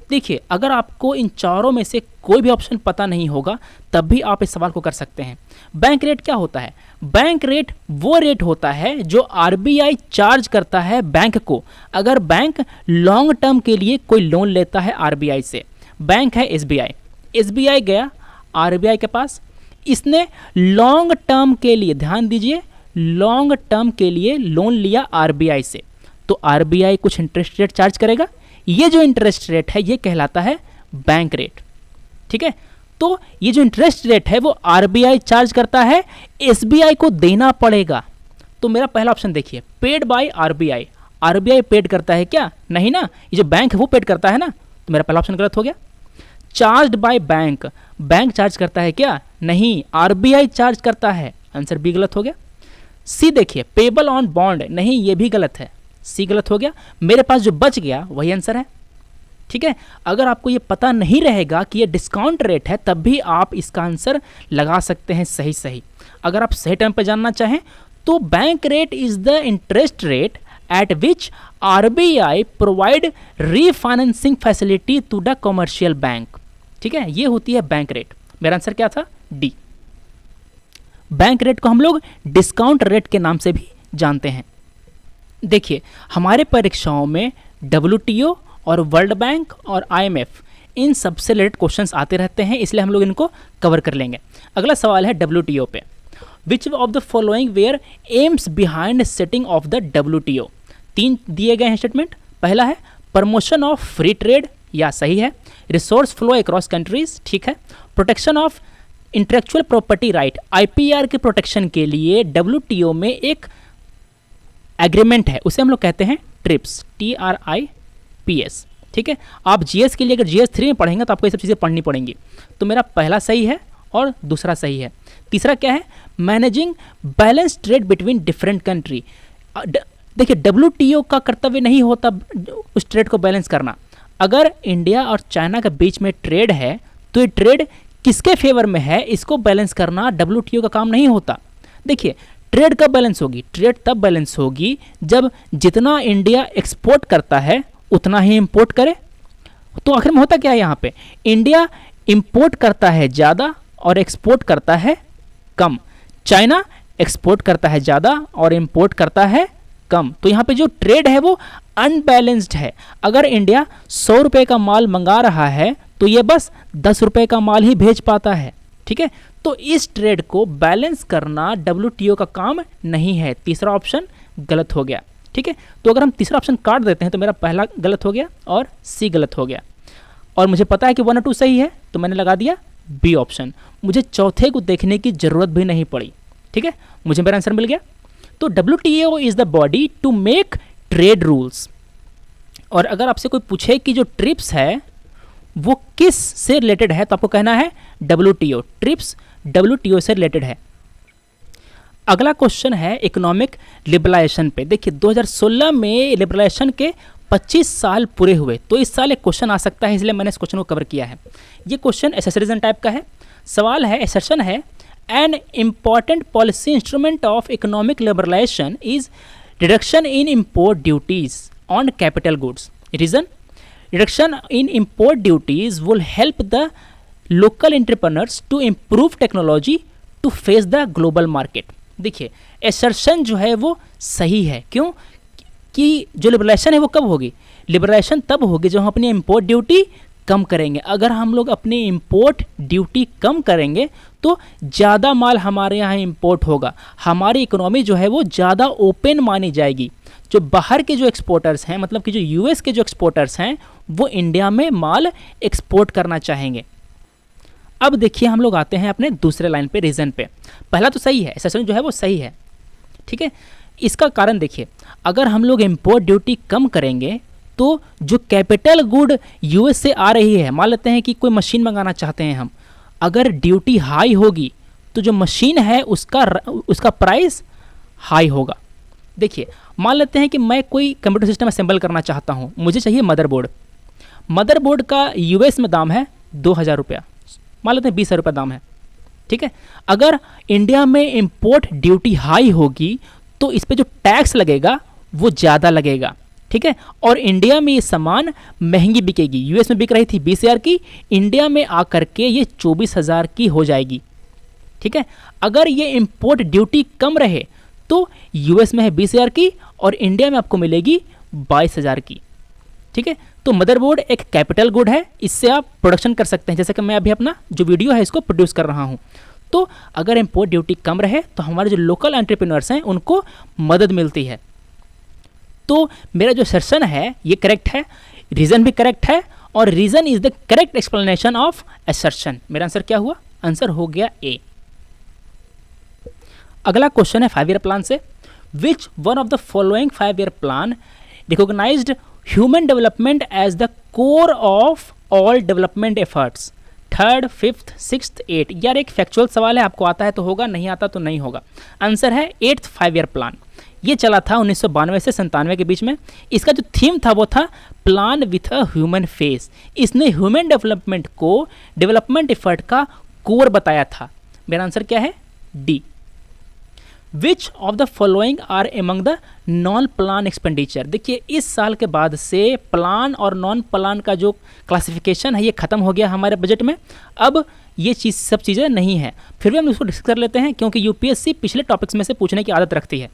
देखिए अगर आपको इन चारों में से कोई भी ऑप्शन पता नहीं होगा तब भी आप इस सवाल को कर सकते हैं। बैंक रेट क्या होता है? बैंक रेट वो रेट होता है जो RBI चार्ज करता है बैंक को अगर बैंक लॉन्ग टर्म के लिए कोई लोन लेता है RBI से। बैंक है SBI गया RBI के पास, इसने लॉन्ग टर्म के लिए, ध्यान दीजिए, लॉन्ग टर्म के लिए लोन लिया RBI से, तो RBI कुछ इंटरेस्ट रेट चार्ज करेगा। ये जो इंटरेस्ट रेट है ये कहलाता है बैंक रेट। ठीक है, तो ये जो इंटरेस्ट रेट है वो RBI चार्ज करता है, SBI को देना पड़ेगा। तो मेरा पहला ऑप्शन देखिए, पेड बाय RBI पेड करता है क्या? नहीं ना, ये जो बैंक है वो पेड करता है ना, तो मेरा पहला ऑप्शन गलत हो गया। चार्ज्ड बाय बैंक चार्ज करता है क्या? नहीं, RBI चार्ज करता है, आंसर बी गलत हो गया। सी देखिए, पेबल ऑन बॉन्ड, नहीं ये भी गलत है, सी गलत हो गया। मेरे पास जो बच गया वही आंसर है। ठीक है, अगर आपको ये पता नहीं रहेगा कि ये डिस्काउंट रेट है तब भी आप इसका आंसर लगा सकते हैं सही। अगर आप सही टाइम पर जानना चाहें तो bank rate is the interest rate at which RBI provide refinancing facility to the commercial bank. ठीक है, ये होती है बैंक रेट। मेरा आंसर क्या था? डी। बैंक रेट को हम लोग डिस्काउंट रेट के नाम से भी जानते हैं। देखिए हमारे परीक्षाओं में WTO और वर्ल्ड बैंक और IMF इन सबसे रिलेटेड क्वेश्चंस आते रहते हैं, इसलिए हम लोग इनको कवर कर लेंगे। अगला सवाल है WTO पे। Which of the following were aims behind setting of the WTO। 3 दिए गए हैं स्टेटमेंट। पहला है प्रमोशन ऑफ फ्री ट्रेड, या सही है। रिसोर्स फ्लो अक्रॉस कंट्रीज, ठीक है। Protection of intellectual property right, IPR के प्रोटेक्शन के लिए WTO में एक एग्रीमेंट है, उसे हम लोग कहते हैं ट्रिप्स, TRIPS। ठीक है, आप GS के लिए अगर GS 3 में पढ़ेंगे तो आपको ये सब चीज़ें पढ़नी पड़ेंगी। तो मेरा पहला सही है और दूसरा सही है। तीसरा क्या है? Managing balance trade between different country. देखिए WTO का कर्तव्य नहीं होता उस ट्रेड को बैलेंस करना। अगर इंडिया और चाइना के बीच में ट्रेड है तो ये ट्रेड किसके फेवर में है इसको बैलेंस करना WTO का काम नहीं होता। देखिए ट्रेड कब बैलेंस होगी? ट्रेड तब बैलेंस होगी जब जितना इंडिया एक्सपोर्ट करता है उतना ही इंपोर्ट करे। तो आखिर में होता क्या है यहाँ पे? इंडिया इंपोर्ट करता है ज़्यादा और एक्सपोर्ट करता है कम। चाइना एक्सपोर्ट करता है ज़्यादा और इंपोर्ट करता है कम। तो यहाँ पे जो ट्रेड है वो अनबैलेंस्ड है। अगर इंडिया 100 रुपये का माल मंगा रहा है तो ये बस 10 रुपये का माल ही भेज पाता है। ठीक है, तो इस ट्रेड को बैलेंस करना WTO का काम नहीं है। तीसरा ऑप्शन गलत हो गया। ठीक है, तो अगर हम तीसरा ऑप्शन काट देते हैं तो मेरा पहला गलत हो गया और सी गलत हो गया, और मुझे पता है कि 1 और 2 सही है तो मैंने लगा दिया बी ऑप्शन। मुझे चौथे को देखने की जरूरत भी नहीं पड़ी। ठीक है, मुझे मेरा आंसर मिल गया। तो WTO is the body to make trade rules. और अगर आपसे कोई पूछे कि जो ट्रिप्स है वो किस से रिलेटेड है तो आपको कहना है WTO। ट्रिप्स WTO से रिलेटेड है। अगला क्वेश्चन है इकोनॉमिक लिबरलाइजेशन पे। देखिए 2016 में लिबरलाइजेशन के 25 साल पूरे हुए, तो इस साल एक क्वेश्चन आ सकता है, इसलिए मैंने इस क्वेश्चन को कवर किया है। ये क्वेश्चन एसेसरीजन टाइप का है। सवाल है, एसेशन है, an important policy instrument of economic liberalisation is reduction in import duties on capital goods. Reason, reduction in import duties will help the local entrepreneurs to improve technology to face the global market। देखिए assertion जो है वो सही है। क्यों? कि जो liberalisation है वो कब होगी? लिबरलाइजेशन तब होगी जब हम अपनी इम्पोर्ट ड्यूटी कम करेंगे। अगर हम लोग अपनी इंपोर्ट ड्यूटी कम करेंगे तो ज़्यादा माल हमारे यहाँ इंपोर्ट होगा, हमारी इकोनॉमी जो है वो ज़्यादा ओपन मानी जाएगी। जो बाहर के जो एक्सपोर्टर्स हैं, मतलब कि जो यूएस के जो एक्सपोर्टर्स हैं, वो इंडिया में माल एक्सपोर्ट करना चाहेंगे। अब देखिए हम लोग आते हैं अपने दूसरे लाइन पे, रीज़न पे। पहला तो सही है, असर्शन जो है वो सही है, ठीक है। इसका कारण देखिए, अगर हम लोग इंपोर्ट ड्यूटी कम करेंगे तो जो कैपिटल गुड यूएस से आ रही है, मान लेते हैं कि कोई मशीन मंगाना चाहते हैं हम, अगर ड्यूटी हाई होगी तो जो मशीन है उसका प्राइस हाई होगा। देखिए मान लेते हैं कि मैं कोई कंप्यूटर सिस्टम असेंबल करना चाहता हूँ, मुझे चाहिए मदरबोर्ड। मदरबोर्ड का यूएस में दाम है 2000 रुपया, मान लेते हैं 20 रुपये दाम है, ठीक है। अगर इंडिया में इंपोर्ट ड्यूटी हाई होगी तो इस पर जो टैक्स लगेगा वो ज़्यादा लगेगा, ठीक है। और इंडिया में ये सामान महंगी बिकेगी। यूएस में बिक रही थी 20,000 की, इंडिया में आकर के ये 24,000 की हो जाएगी, ठीक है। अगर ये इंपोर्ट ड्यूटी कम रहे तो यूएस में है 20,000 की और इंडिया में आपको मिलेगी 22,000 की, ठीक है। तो मदरबोर्ड एक कैपिटल गुड है, इससे आप प्रोडक्शन कर सकते हैं, जैसे कि मैं अभी अपना जो वीडियो है इसको प्रोड्यूस कर रहा हूँ। तो अगर इंपोर्ट ड्यूटी कम रहे तो हमारे जो लोकल एंटरप्रेन्योर्स हैं उनको मदद मिलती है। तो मेरा जो असर्शन है ये करेक्ट है, रीज़न भी करेक्ट है, और reason is the correct explanation of assertion. मेरा आंसर क्या हुआ? आंसर हो गया ए। अगला क्वेश्चन है 5 ईयर प्लान से। Which one of the following 5 year plan recognised human development as the core of all development efforts? 3rd, 5th, 6th, 8th। यार एक फैक्चुअल सवाल है, आपको आता है तो होगा, नहीं आता तो नहीं होगा। आंसर है 8th 5 ईयर प्लान। ये चला था 1992 से 97 के बीच में। इसका जो थीम था वो था plan with a human face. इसने ह्यूमन डेवलपमेंट को डेवलपमेंट एफर्ट का कोर बताया था। मेरा आंसर क्या है? D. Which of the following are among the non plan expenditure? देखिए इस साल के बाद से प्लान और नॉन प्लान का जो क्लासिफिकेशन है ये खत्म हो गया हमारे बजट में। अब ये सब चीज़ें नहीं है, फिर भी हम इसको डिस्कस कर लेते हैं क्योंकि यूपीएससी पिछले टॉपिक्स में से पूछने की आदत रखती है।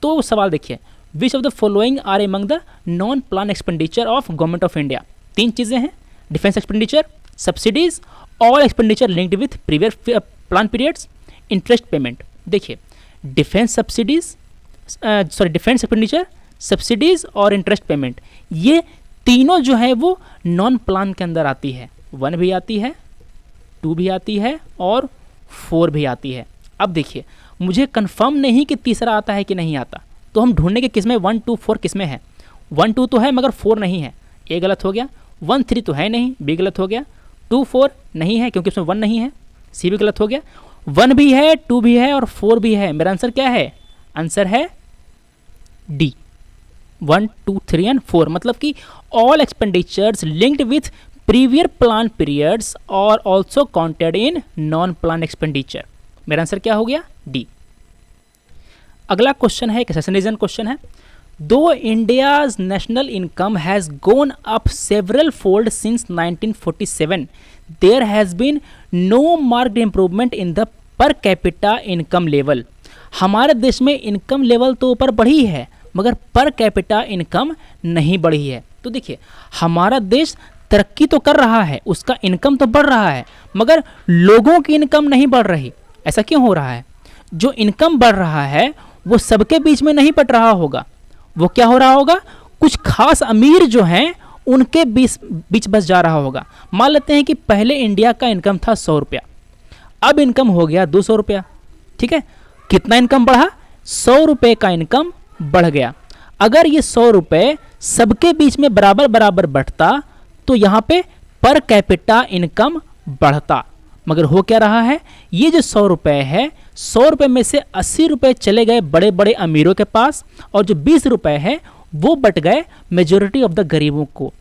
तो सवाल देखिए, which of the following are among the non plan expenditure of government of India? 3 चीज़ें हैं, defence expenditure, subsidies, all expenditure linked with previous plan periods, interest payment. देखिए डिफेंस एक्सपेंडिचर, सब्सिडीज और इंटरेस्ट पेमेंट, ये तीनों जो है वो non plan के अंदर आती है। 1 भी आती है, 2 भी आती है और 4 भी आती है। अब देखिए मुझे कंफर्म नहीं कि तीसरा आता है कि नहीं आता, तो हम ढूंढने के किस में 1, 2, 4 किस में है। 1, 2 तो है मगर 4 नहीं है, ए गलत हो गया। 1, 3 तो है नहीं, बी गलत हो गया। 2, 4 नहीं है क्योंकि उसमें 1 नहीं है, सी भी गलत हो गया। 1 भी है, 2 भी है और 4 भी है। मेरा आंसर क्या है? आंसर है डी, 1, 2, 3 एंड 4। मतलब कि all expenditures linked with previous plan periods और also counted in non plan expenditure. मेरा आंसर क्या हो गया? डी। अगला क्वेश्चन है, एक सेशन रीजन क्वेश्चन है। Though India's national income has gone up several fold since 1947, there has been no marked improvement in the per capita income level. हमारे देश में इनकम लेवल तो ऊपर बढ़ी है मगर पर कैपिटा इनकम नहीं बढ़ी है। तो देखिए हमारा देश तरक्की तो कर रहा है, उसका इनकम तो बढ़ रहा है, मगर लोगों की इनकम नहीं बढ़ रही। ऐसा क्यों हो रहा है? जो इनकम बढ़ रहा है वो सबके बीच में नहीं बट रहा होगा, वो क्या हो रहा होगा? कुछ खास अमीर जो हैं उनके बीच बस जा रहा होगा। मान लेते हैं कि पहले इंडिया का इनकम था 100 रुपया, अब इनकम हो गया 200 रुपया, ठीक है। कितना इनकम बढ़ा? 100 रुपये का इनकम बढ़ गया। अगर ये 100 रुपये सबके बीच में बराबर बराबर बढ़ता तो यहाँ पे पर कैपिटा इनकम बढ़ता, मगर हो क्या रहा है? ये जो 100 रुपये है, 100 रुपये में से 80 रुपये चले गए बड़े बड़े अमीरों के पास और जो 20 रुपये है वो बट गए मेजॉरिटी ऑफ द गरीबों को,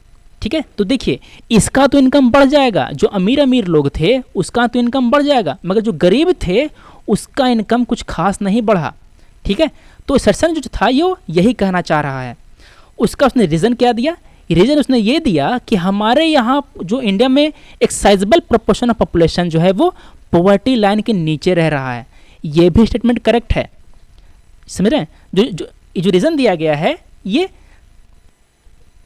ठीक है। तो देखिए इसका तो इनकम बढ़ जाएगा, जो अमीर लोग थे उसका तो इनकम बढ़ जाएगा, मगर जो गरीब थे उसका इनकम कुछ खास नहीं बढ़ा, ठीक है। तो सेशन जो था ये यही कहना चाह रहा है। उसका उसने रीज़न क्या दिया? रीज़न उसने ये दिया कि हमारे यहाँ जो इंडिया में एक साइजेबल प्रोपोर्शन ऑफ पॉपुलेशन जो है वो पॉवर्टी लाइन के नीचे रह रहा है। ये भी स्टेटमेंट करेक्ट है, समझ रहे हैं? जो रीज़न दिया गया है ये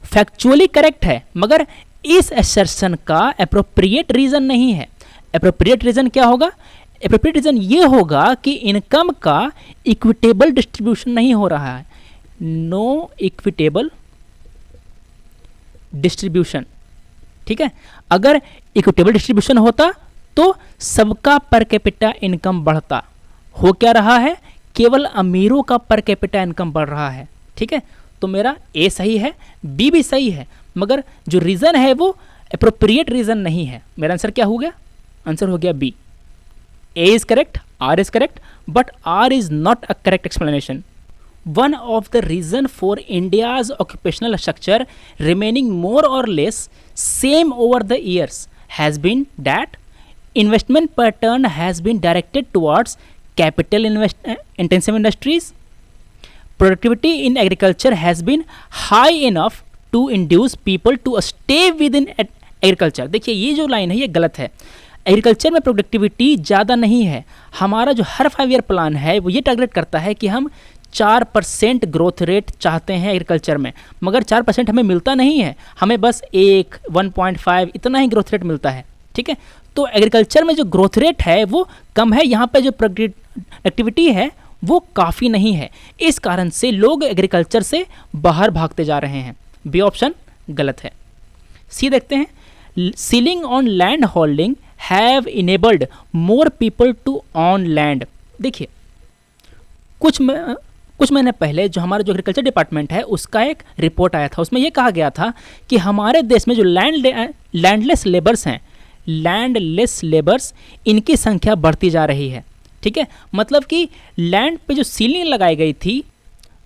फैक्चुअली करेक्ट है, मगर इस असर्शन का एप्रोप्रिएट रीजन नहीं है। एप्रोप्रिएट रीजन क्या होगा? एप्रोप्रिएट रीजन ये होगा कि इनकम का इक्विटेबल डिस्ट्रीब्यूशन नहीं हो रहा है। नो इक्विटेबल डिस्ट्रीब्यूशन, ठीक है। अगर इक्विटेबल डिस्ट्रीब्यूशन होता तो सबका पर कैपिटा इनकम बढ़ता। हो क्या रहा है? केवल अमीरों का पर कैपिटा इनकम बढ़ रहा है, ठीक है। तो मेरा ए सही है, बी भी सही है, मगर जो रीजन है वो एप्रोप्रिएट रीजन नहीं है। मेरा आंसर क्या हो गया? आंसर हो गया B. A is correct, R is correct, but R is not a correct explanation. One of the reason for India's occupational structure remaining more or less same over the years has been that investment pattern has been directed towards capital intensive industries. Productivity in agriculture has been high enough to induce people to stay within agriculture. देखिए ये जो line है ये गलत है. Agriculture में productivity ज़्यादा नहीं है. हमारा जो हर 5 ईयर प्लान है वो ये टारगेट करता है कि हम 4% ग्रोथ रेट चाहते हैं एग्रीकल्चर में, मगर 4% हमें मिलता नहीं है. हमें बस 1.5 इतना ही ग्रोथ रेट मिलता है, ठीक है. तो एग्रीकल्चर में जो ग्रोथ रेट है वो कम है. यहाँ पे जो प्रोडक्टिविटी है वो काफ़ी नहीं है. इस कारण से लोग एग्रीकल्चर से बाहर भागते जा रहे हैं. बी ऑप्शन गलत है. सी देखते हैं. Ceiling on land holding have enabled more people to own land. देखिए कुछ महीने पहले जो हमारा जो एग्रीकल्चर डिपार्टमेंट है उसका एक रिपोर्ट आया था. उसमें यह कहा गया था कि हमारे देश में जो लैंडलेस लेबर्स हैं, लैंडलेस लेबर्स, इनकी संख्या बढ़ती जा रही है, ठीक है. मतलब कि लैंड पे जो सीलिंग लगाई गई थी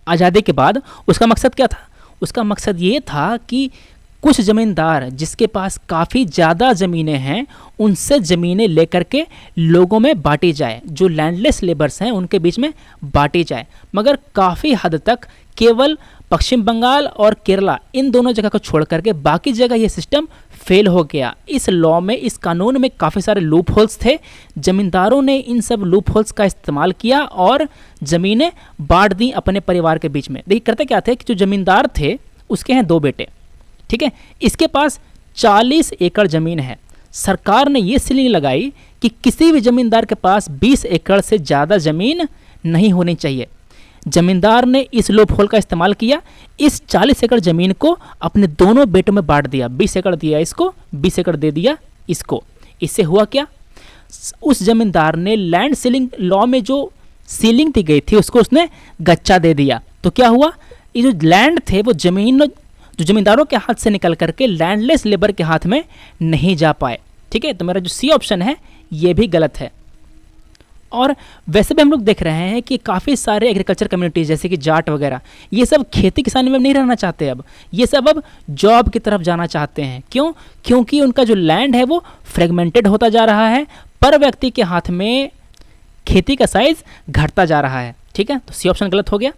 आज़ादी के बाद, उसका मकसद क्या था? उसका मकसद ये था कि कुछ ज़मींदार जिसके पास काफ़ी ज़्यादा ज़मीनें हैं उनसे ज़मीनें लेकर के लोगों में बांटी जाए, जो लैंडलेस लेबर्स हैं उनके बीच में बांटी जाए. मगर काफ़ी हद तक केवल पश्चिम बंगाल और केरला इन दोनों जगह को छोड़ करके बाकी जगह ये सिस्टम फेल हो गया. इस लॉ में, इस कानून में काफ़ी सारे लूप होल्स थे. ज़मींदारों ने इन सब लूप होल्स का इस्तेमाल किया और ज़मीनें बांट दी अपने परिवार के बीच में. देखिए करते क्या थे कि जो ज़मींदार थे उसके हैं 2 बेटे, ठीक है. इसके पास 40 एकड़ ज़मीन है. सरकार ने ये सीलिंग लगाई कि किसी भी ज़मींदार के पास 20 एकड़ से ज़्यादा ज़मीन नहीं होनी चाहिए. ज़मींदार ने इस लूप होल का इस्तेमाल किया. इस 40 एकड़ ज़मीन को अपने दोनों बेटों में बांट दिया. 20 एकड़ दिया इसको, 20 एकड़ दे दिया इसको. इससे हुआ क्या? उस ज़मींदार ने लैंड सीलिंग लॉ में जो सीलिंग दी गई थी उसको उसने गच्चा दे दिया. तो क्या हुआ? ये जो लैंड थे वो जो ज़मींदारों के हाथ से निकल करके लैंडलेस लेबर के हाथ में नहीं जा पाए, ठीक है. तो मेरा जो सी ऑप्शन है ये भी गलत है. और वैसे भी हम लोग देख रहे हैं कि काफ़ी सारे एग्रीकल्चर कम्युनिटीज़ जैसे कि जाट वगैरह, ये सब खेती किसानी में नहीं रहना चाहते. अब ये सब अब जॉब की तरफ जाना चाहते हैं. क्यों? क्योंकि उनका जो लैंड है वो फ्रेगमेंटेड होता जा रहा है. पर व्यक्ति के हाथ में खेती का साइज घटता जा रहा है, ठीक है. तो सी ऑप्शन गलत हो गया.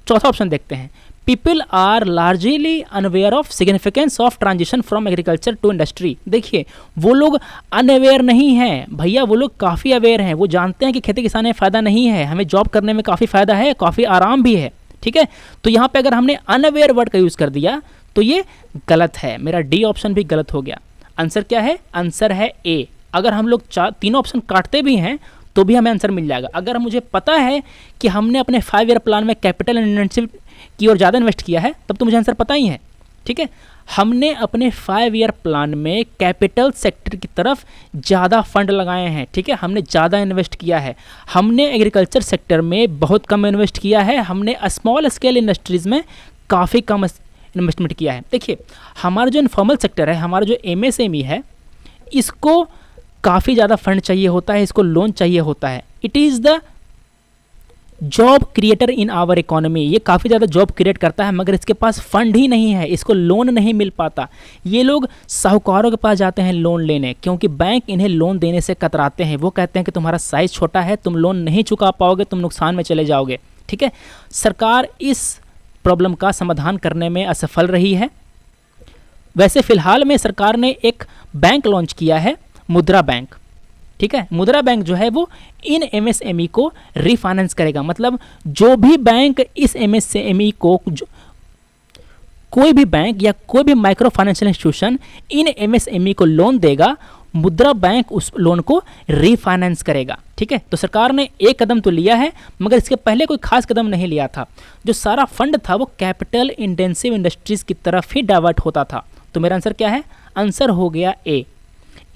चौथा ऑप्शन देखते हैं. People are largely unaware of significance of transition from agriculture to industry. देखिए वो लोग अनअवेयर नहीं हैं भैया, वो लोग काफ़ी अवेयर हैं. वो जानते हैं कि खेती किसानी में फ़ायदा नहीं है, हमें जॉब करने में काफ़ी फ़ायदा है, काफ़ी आराम भी है, ठीक है. तो यहाँ पे अगर हमने अनअवेयर वर्ड का यूज़ कर दिया तो ये गलत है. मेरा डी ऑप्शन भी गलत हो गया. आंसर क्या है? आंसर है ए. अगर हम लोग तीनों ऑप्शन काटते भी हैं तो भी हमें आंसर मिल जाएगा. अगर मुझे पता है कि हमने अपने 5 ईयर प्लान में कैपिटल इंटेंसिव की ओर ज़्यादा इन्वेस्ट किया है तब तो मुझे आंसर पता ही है, ठीक है. हमने अपने 5 ईयर प्लान में कैपिटल सेक्टर की तरफ ज़्यादा फंड लगाए हैं, ठीक है. हमने ज़्यादा इन्वेस्ट किया है. हमने एग्रीकल्चर सेक्टर में बहुत कम इन्वेस्ट किया है. हमने स्मॉल स्केल इंडस्ट्रीज़ में काफ़ी कम इन्वेस्टमेंट किया है. देखिए हमारा जो इनफॉर्मल सेक्टर है, हमारा जो MSME है, इसको काफ़ी ज़्यादा फंड चाहिए होता है, इसको लोन चाहिए होता है. It is the job creator in our economy. ये काफ़ी ज़्यादा जॉब क्रिएट करता है मगर इसके पास फंड ही नहीं है, इसको लोन नहीं मिल पाता. ये लोग साहूकारों के पास जाते हैं लोन लेने, क्योंकि बैंक इन्हें लोन देने से कतराते हैं. वो कहते हैं कि तुम्हारा साइज़ छोटा है, तुम लोन नहीं चुका पाओगे, तुम नुकसान में चले जाओगे, ठीक है. सरकार इस प्रॉब्लम का समाधान करने में असफल रही है. वैसे फ़िलहाल में सरकार ने एक बैंक लॉन्च किया है, मुद्रा बैंक, ठीक है. मुद्रा बैंक जो है वो इन MSME को रिफाइनेंस करेगा. मतलब जो भी बैंक इस MSME को कोई भी बैंक या कोई भी माइक्रो फाइनेंशियल इंस्टीट्यूशन इन एमएसएमई को लोन देगा, मुद्रा बैंक उस लोन को रीफाइनेंस करेगा। ठीक है, तो सरकार ने एक कदम तो लिया है, मगर इसके पहले कोई खास कदम नहीं लिया था। जो सारा फंड था वो कैपिटल इंटेंसिव इंडस्ट्रीज की तरफ ही डाइवर्ट होता था। तो मेरा आंसर क्या है? आंसर हो गया ए।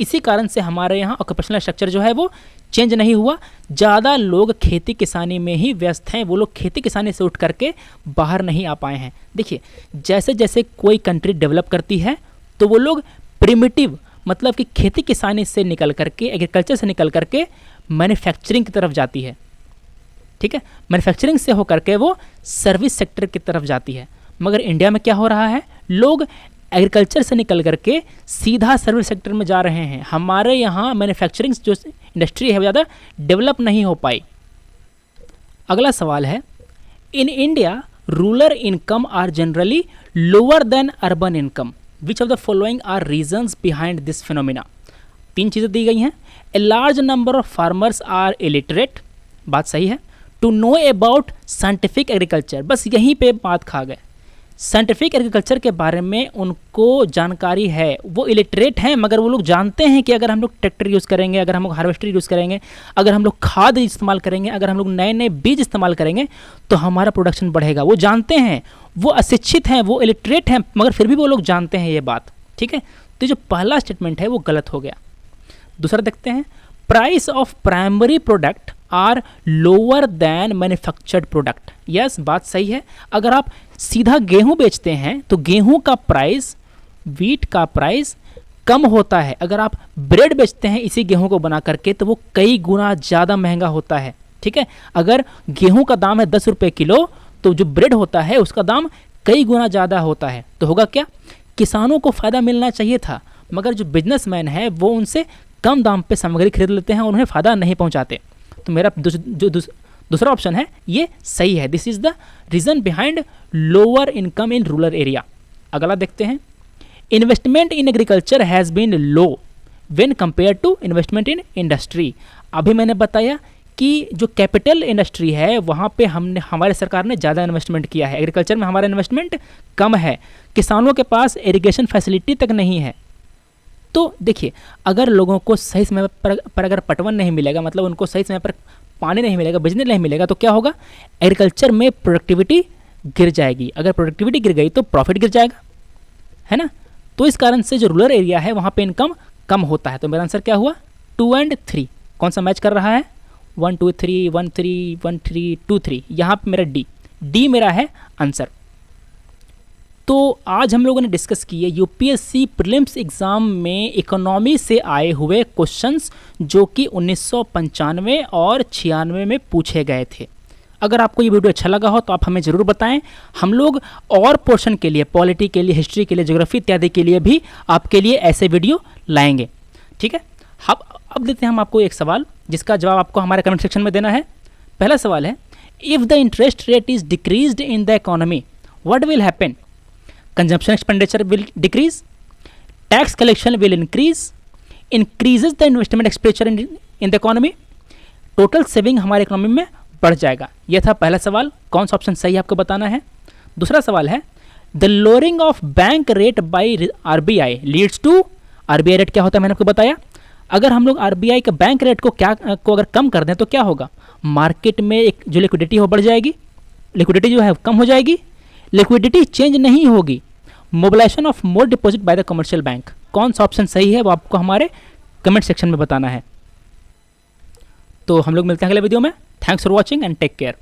इसी कारण से हमारे यहाँ ऑक्यूपेशनल स्ट्रक्चर जो है वो चेंज नहीं हुआ। ज़्यादा लोग खेती किसानी में ही व्यस्त हैं, वो लोग खेती किसानी से उठ करके बाहर नहीं आ पाए हैं। देखिए, जैसे जैसे कोई कंट्री डेवलप करती है तो वो लोग प्रिमिटिव, मतलब कि खेती किसानी से निकल करके, एग्रीकल्चर से निकल करके मैन्युफैक्चरिंग की तरफ जाती है। ठीक है, मैन्युफैक्चरिंग से होकर के वो सर्विस सेक्टर की तरफ जाती है। मगर इंडिया में क्या हो रहा है? लोग एग्रीकल्चर से निकल करके सीधा सर्विस सेक्टर में जा रहे हैं। हमारे यहाँ मैन्युफैक्चरिंग जो इंडस्ट्री है वो ज़्यादा डेवलप नहीं हो पाई। अगला सवाल है, in India rural income are generally lower than urban income, which of the following are reasons behind this phenomena. 3 चीज़ें दी गई हैं। A large number of farmers are illiterate, बात सही है। To know about scientific agriculture, बस यहीं पे बात खा गए। साइंटिफिक एग्रीकल्चर के बारे में उनको जानकारी है, वो इलिटरेट हैं, मगर वो लोग जानते हैं कि अगर हम लोग ट्रैक्टर यूज़ करेंगे, अगर हम लोग हार्वेस्टर यूज़ करेंगे, अगर हम लोग खाद इस्तेमाल करेंगे, अगर हम लोग नए नए बीज इस्तेमाल करेंगे तो हमारा प्रोडक्शन बढ़ेगा। वो जानते हैं, वो अशिक्षित हैं, वो इलिटरेट हैं, मगर फिर भी वो लोग जानते हैं ये बात। ठीक है, तो जो पहला स्टेटमेंट है वो गलत हो गया। दूसरा देखते हैं, price of primary product are lower than manufactured product. Yes, बात सही है। अगर आप सीधा गेहूं बेचते हैं तो गेहूं का प्राइस, वीट का प्राइस कम होता है। अगर आप ब्रेड बेचते हैं इसी गेहूं को बना करके तो वो कई गुना ज़्यादा महंगा होता है। ठीक है, अगर गेहूं का दाम है 10 रुपये किलो तो जो ब्रेड होता है उसका दाम कई गुना ज़्यादा होता है। तो होगा क्या? किसानों को फ़ायदा मिलना चाहिए था, मगर जो बिजनेसमैन है वो उनसे कम दाम पे सामग्री खरीद लेते हैं और उन्हें फ़ायदा नहीं पहुंचाते। तो मेरा दूसरा ऑप्शन है ये सही है। This is the reason behind lower income in rural area. अगला देखते हैं, investment in agriculture has been low when compare to investment in industry. अभी मैंने बताया कि जो कैपिटल इंडस्ट्री है वहाँ पे हमारे सरकार ने ज़्यादा इन्वेस्टमेंट किया है, एग्रीकल्चर में हमारा इन्वेस्टमेंट कम है। किसानों के पास इरिगेशन फैसिलिटी तक नहीं है। तो देखिए, अगर लोगों को सही समय पर अगर पटवन नहीं मिलेगा, मतलब उनको सही समय पर पानी नहीं मिलेगा, बिजली नहीं मिलेगा, तो क्या होगा? एग्रीकल्चर में प्रोडक्टिविटी गिर जाएगी। अगर प्रोडक्टिविटी गिर गई तो प्रॉफिट गिर जाएगा, है ना। तो इस कारण से जो रूरल एरिया है वहाँ पे इनकम कम होता है। तो मेरा आंसर क्या हुआ? 2 और 3। कौन सा मैच कर रहा है? 1 2 3 1 3 1 3 2 3। यहाँ पे मेरा डी मेरा है आंसर। तो आज हम लोगों ने डिस्कस किए यूपीएससी प्रीलिम्स एग्ज़ाम में इकोनॉमी से आए हुए क्वेश्चंस जो कि 1995 और 96 में पूछे गए थे। अगर आपको ये वीडियो अच्छा लगा हो तो आप हमें ज़रूर बताएं। हम लोग और पोर्शन के लिए, पॉलिटी के लिए, हिस्ट्री के लिए, ज्योग्राफी इत्यादि के लिए भी आपके लिए ऐसे वीडियो लाएंगे। ठीक है, अब देते हैं हम आपको एक सवाल जिसका जवाब आपको हमारे कमेंट सेक्शन में देना है। पहला सवाल है, if the interest rate is decreased in the economy what will happen? Consumption expenditure will decrease, tax collection will increases the investment expenditure in the economy, total saving हमारे इकोनॉमी में बढ़ जाएगा। यह था पहला सवाल। कौन सा ऑप्शन सही है आपको बताना है। दूसरा सवाल है, the lowering of bank rate by RBI leads to, RBI rate क्या होता है मैंने आपको बताया। अगर हम लोग आरबीआई के बैंक रेट को अगर कम कर दें तो क्या होगा? मार्केट में एक जो लिक्विडिटी हो बढ़ जाएगी, लिक्विडिटी जो है कम हो जाएगी, लिक्विडिटी चेंज नहीं होगी, mobilisation of more deposit by the commercial bank. कौन सा ऑप्शन सही है वो आपको हमारे कमेंट सेक्शन में बताना है। तो हम लोग मिलते हैं अगले वीडियो में। Thanks for watching and take care.